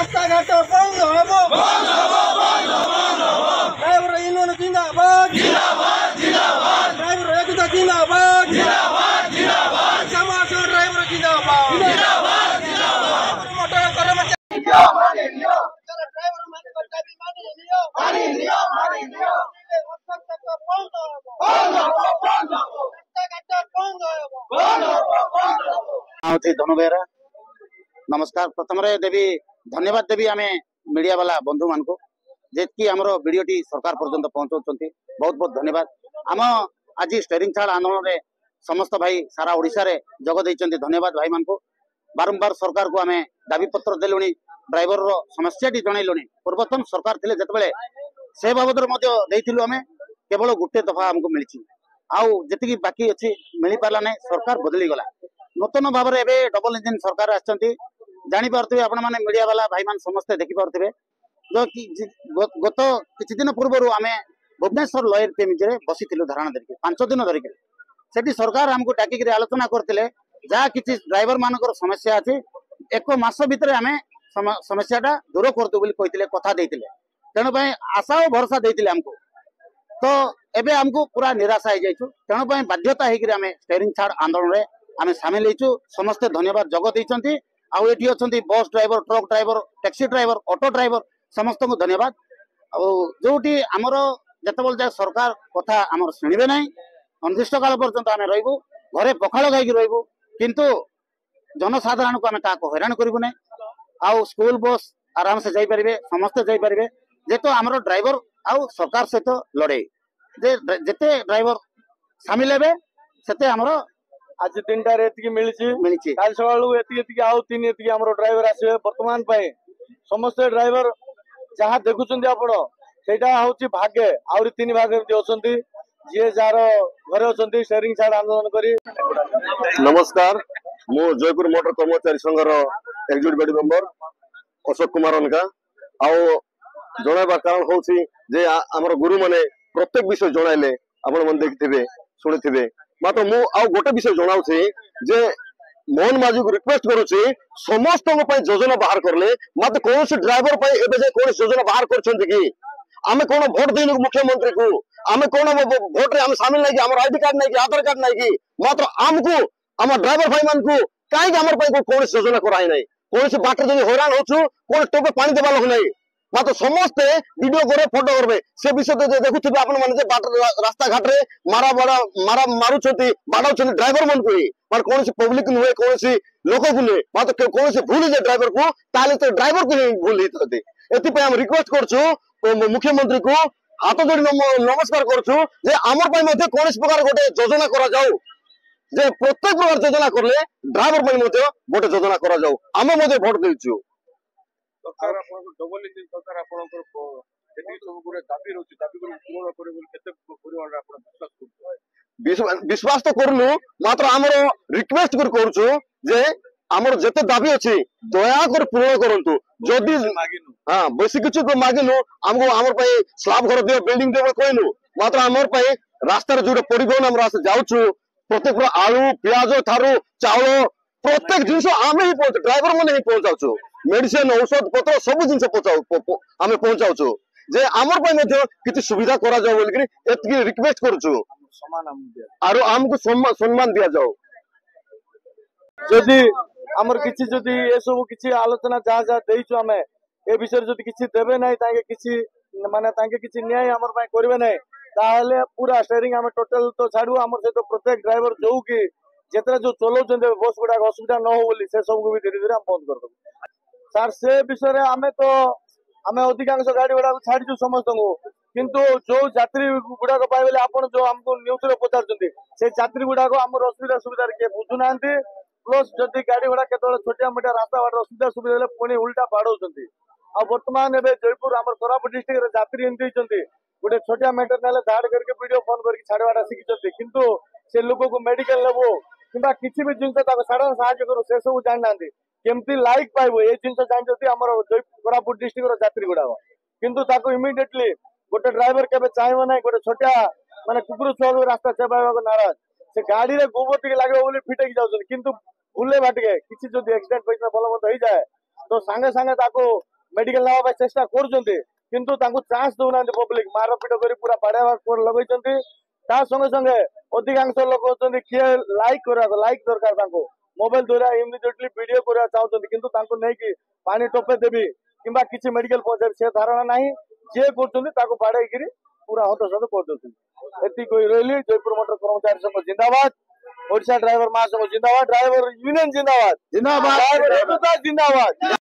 रास्ता घाट बंद हबो ड्राइवर यूनियन जिंदाबाद ड्राइवर एकता जिंदाबाद समाज ड्राइवर जिंदाबाद मोटर कर्मचारी ड्राइवर माने लियो धनु बेहरा नमस्कार। प्रथम देवी धन्यवाद देवी आम मीडिया वाला बंधु मान को जेकी आमर वीडियोटी सरकार पर्यंत पहुंचाउछंती बहुत बहुत धन्यवाद। आम आज स्टेरिंग छाड़ आंदोलन में समस्त भाई सारा ओडिशा रे जग देइछंती धन्यवाद भाई मान को। बारंबार सरकार को आम दाबी पत्र देलुनी ड्राइवर रो समस्या टी जणैलुनी। पूर्वतन सरकार थिले जतबेले से बाबद मध्य देइथिलु आम केवल गुटे दफा हमको मिलछि आउ जति बाकी अछि मिली पाला नै सरकार बदली गला। नूतन भाव में एवं डबल इंजिन सरकार आछंती जानि पारथिबे आपण माने मीडिया वाला भाई मान समस्त देखि पारथिबे जो कि गत किछि दिन पूर्व आमे भुवनेश्वर लॉयर पेमिज रे बसिथिलु धारणा धरिके 5 दिन धरिके सेठी सरकार हमको डाकी के आलोचना करथिले जा किछि ड्राइवर मानकर समस्या अछि एक मास भितर आमे समस्याटा दूर करतु बोली कहिथिले कथा देथिले तेणु पय आशा और भरोसा देथिले हमको तो एबे हमको पूरा निराशा हो जाइछु तेणु पय बाध्यता हेकि आमे स्टेरिंग छाड़ आंदोलन रे आमे शामिल हेचु। समस्त धन्यवाद जगत देइछंती आउ एठी अछंती bus driver truck driver taxi driver auto driver समस्त को धन्यवाद। जोटी आमर जतबल जाय सरकार कथा आमर सुनिबे नै अनिर्दिष्ट काल पर्यंत आमे रहइबु घरे पखाल खाइकी रहइबु किंतु जनसाधारण को आमे काको हैरान करिबु नै। आउ स्कूल बस आराम से जाई परिबे समस्त जाई परिबे जेतो आमर ड्राइवर आउ सरकार सहित लड़े जेते ड्राइवर शामिल हेबे सेते आमर आज 3टा एतिकी मिली काल सकाळु एतिकी आउ 3 एतिकी हमरो ड्राइवर आसे वर्तमान पय समस्त ड्राइवर जहाँ देखुचंदी आपण सेटा होची भाग्य आउरी 3 भाग एमती होचंदी जे जार घरे होचंदी शेयरिंग छाड़ आंदोलन करी। नमस्कार मो जयपुर मोटर कर्मचारी संघर एग्जीक्यूटिव मेंबर अशोक कुमार अनका आउ जणाबा कारण होची जे हमर गुरु माने प्रत्येक विषय जणाइले आपण मन देखिथिबे सुनिथिबे मात्र मु आउ गोटे विषय जनाऊँ जे मोहन माझी को रिक्वेस्ट करुच्ची समस्त योजना बाहर करले मत कौन ड्राइवर कौन योजना बाहर कर कि आम कौन भोट देनु मुख्यमंत्री को आम कौन भोट रे सामिल नहीं आम आईडी कार्ड नहीं आधार कार्ड नहीं मात्र आमको आम ड्राइवर भाई मान को कहीं आम कौन योजना कराई ना कौन बाट जो हैरान हो कौन टोपे पानी देवा लोक नहीं मात्र समस्ते वीडियो करे फोटो करबे से विषय देखुथिबे आपण माने जे बाट रास्ता घाट रे मारा मारुछथि बाडाउछथि ड्राइवर मन को माने कोनसी पब्लिक नुहे कोनसी लोक को नुहे मात्र कोनसी भूल जे ड्राइवर को ताले तो ड्राइवर को भूल हितते एति पे हम रिक्वेस्ट करछु मुख्यमंत्री को हाथ जोड़ी नमस्कार करछु जे हमर पय मध्ये कोनसी प्रकार गोटे योजना करा जाऊ जे प्रत्येक प्रकार योजना करले ड्राइवर पय मध्ये गोटे योजना करा जाऊ हम मध्ये वोट देछु। सरकार डबल इंजिन सरकार आपनकर जेति सब गुरे दाबी रहउछि दाबी को पूर्ण करे बोल केते परिमाण आपन विश्वास तो करनु मात्र हमर रिक्वेस्ट करछु जे हमर जते दाबी अछि दया कर पूर्ण करंतु जदि मागिनु हां बेसी किछु को मागिनु हमको हमर पय स्लैब घर दियो बिल्डिंग देबो कहनु मात्र हमर पय रास्ता रे जोडे परिवहन हम रास्ता जाउछु प्रत्येक आलू प्याज थारु चावल प्रत्येक जिंस आमे ही पहुंच ड्राइवर माने ही पहुंचाउछु मेडिसिन औषध पत्र सब जिन आम पहुंचाऊ जे आमर किसी सुविधा करा जाओ बोल कि रिक्वेस्ट करुचु आरो आमको सम्मान दिया जाओ जदि आमर किछि जदि ए सब किछि आलोचना जहाँ जहाँ देइछु आमे ए विषय जदि किछि देबे नै ताके किछि माने ताके किछि न्याय आमर पय करबे नै ताहले पूरा स्टीयरिंग आमे टोटल तो छाडू आमर से तो प्रत्येक ड्राइवर जो कि जेतरा जो चलाउछन बस गुडा असुविधा न हो बोली से सब को भी धीरे धीरे हम बंद कर दो सर से विषय रे आमे तो आमे अधिकांश गाड़ी गुडा को छाडीछु समस्त को किंतु जो यात्री गुडा को पाइबेले आपण जो हमको न्यूज रे पचारचंती से यात्री गुडा को हमर असुविधा सुविधा के बुझु नांती प्लस जदि गाड़ी गुडा केतोले छोटिया मोटा रास्ता बाट असुविधा सुविधा ले पुणी उल्टा बाडौचंती आ वर्तमान एबे जयपुर हमर कोरापुट डिस्ट्रिक्ट रे यात्री एंती चंती गोटे छोटिया मैटर नाले धाड़ करके वीडियो फोन करके छाड़वाटा शिखिचंती किंतु से लोक को मेडिकल लेबो किंबा किछि भी जिंस ताको साधारण सहायता करू से सब जान नांती केमती लाइक पाइबो ए जिंस जानजती हमर कोरापुट डिस्ट्रिक्ट रो यात्री गुडा किंतु ताको इमिडिएटली गोटे ड्राइवर केबे चाहबो नै गोटे छोटिया माने कुकुर छुआ रास्ता चबाइबा को नाराज से गाड़ी रे गोबर टिके लागबो बोली फिटेकी जाउछन किंतु भूले बाटके किछि जदि एक्सीडेंट पैसा भलो मत होई जाए तो संगे संगे ताको मेडिकल नवा चेष्टा कर किंतु तांको चांस दौना पब्लिक मारपीट कर पूरा बाड़ा लगे संगे संगे अधिकांश लोक होती किए लाइक लाइक दरकार मोबाइल द्वारा इमिडिएटली वीडियो करवा चाहते किंतु तांको नहीं कि पानी टोपे देवी किंबा किसी मेडिकल पहुंचे से धारणा नहीं जे कर बाड़े पूरा हतसत कर रही जयपुर मोटर कर्मचारी संघ जिंदाबाद ओडिशा ड्राइवर महासंघ जिंदाबाद ड्राइवर यूनियन जिंदाबाद जिंदाबाद ड्राइवर एकता जिंदाबाद।